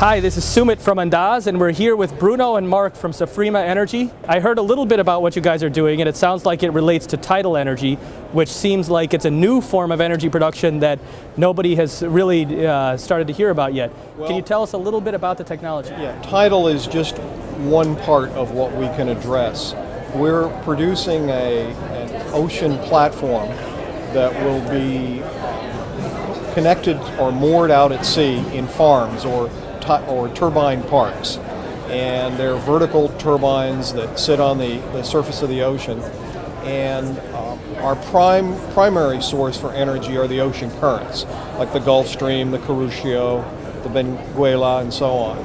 Hi, this is Sumit from Indus, and we're here with Bruno and Mark from Safrema Energy. I heard a little bit about what you guys are doing, and it sounds like it relates to tidal energy, which seems like it's a new form of energy production that nobody has really started to hear about yet. Well, can you tell us a little bit about the technology? Yeah, tidal is just one part of what we can address. We're producing an ocean platform that will be connected or moored out at sea in farms or turbine parks, and they're vertical turbines that sit on the surface of the ocean, and our primary source for energy are the ocean currents, like the Gulf Stream, the Carruccio, the Benguela, and so on.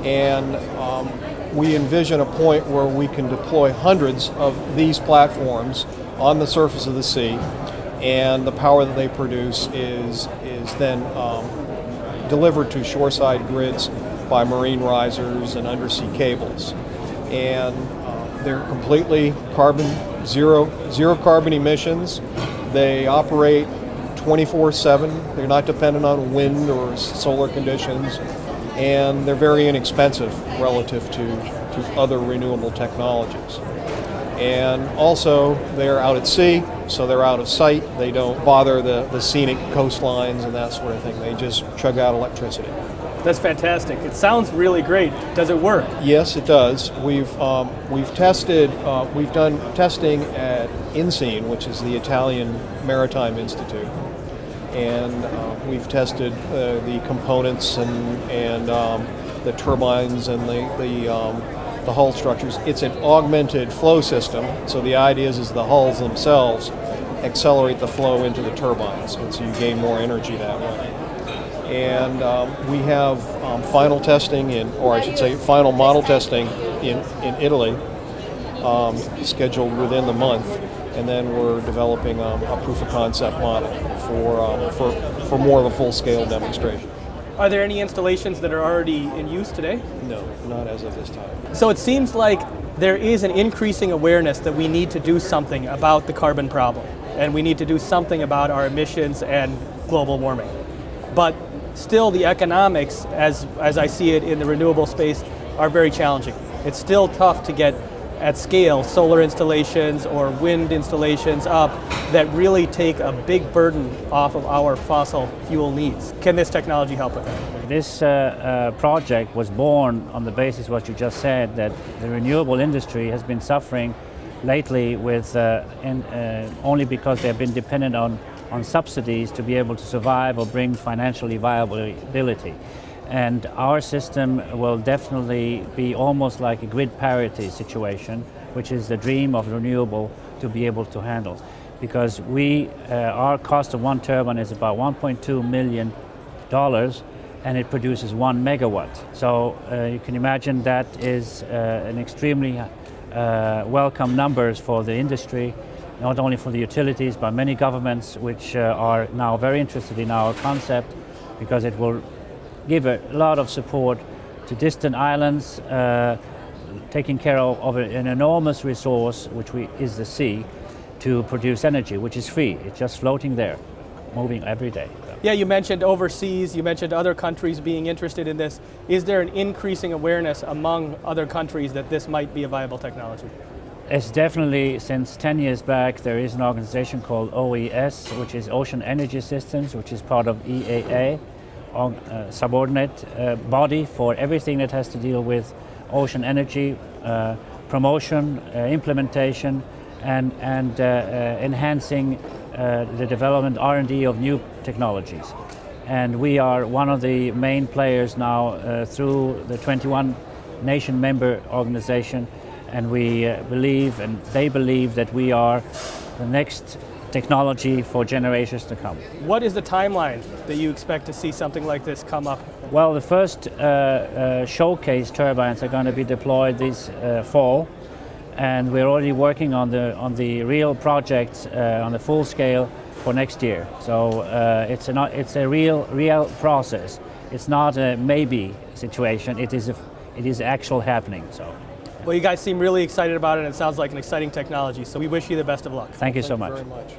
And we envision a point where we can deploy hundreds of these platforms on the surface of the sea, and the power that they produce is then delivered to shoreside grids by marine risers and undersea cables. And they're completely zero carbon emissions. They operate 24/7. They're not dependent on wind or solar conditions, and they're very inexpensive relative to other renewable technologies. And also, they're out at sea, so they're out of sight. They don't bother the scenic coastlines and that sort of thing. They just chug out electricity. That's fantastic. It sounds really great. Does it work? Yes, it does. We've tested. We've done testing at INSEAN, which is the Italian Maritime Institute, and we've tested the components and the turbines and the hull structures. It's an augmented flow system, so the idea is the hulls themselves accelerate the flow into the turbines, and so you gain more energy that way. And we have final model testing in Italy, scheduled within the month, and then we're developing a proof of concept model for more of a full-scale demonstration. Are there any installations that are already in use today? No, not as of this time. So it seems like there is an increasing awareness that we need to do something about the carbon problem, and we need to do something about our emissions and global warming. But still, the economics, as I see it in the renewable space, are very challenging. It's still tough to get at scale solar installations or wind installations up that really take a big burden off of our fossil fuel needs. Can this technology help with that? This project was born on the basis of what you just said, that the renewable industry has been suffering lately with only because they've been dependent on subsidies to be able to survive or bring financially viability. And our system will definitely be almost like a grid parity situation, which is the dream of renewable to be able to handle. Because our cost of one turbine is about $1.2 million, and it produces 1 megawatt. So you can imagine that is an extremely welcome numbers for the industry, not only for the utilities, but many governments which are now very interested in our concept, because it will give a lot of support to distant islands, taking care of an enormous resource, which is the sea, to produce energy, which is free. It's just floating there, moving every day. Yeah, you mentioned overseas, you mentioned other countries being interested in this. Is there an increasing awareness among other countries that this might be a viable technology? It's definitely, since 10 years back, there is an organization called OES, which is Ocean Energy Systems, which is part of EAA, subordinate body for everything that has to deal with ocean energy, promotion, implementation, and enhancing the development R&D of new technologies. And we are one of the main players now through the 21 nation member organization, and we believe, and they believe, that we are the next technology for generations to come. What is the timeline that you expect to see something like this come up? Well, the first showcase turbines are going to be deployed this fall, and we're already working on the real projects on the full scale for next year. So it's a real process. It's not a maybe situation. It is actual happening. So. Well, you guys seem really excited about it, and it sounds like an exciting technology, so we wish you the best of luck. Thank you so much. Very much.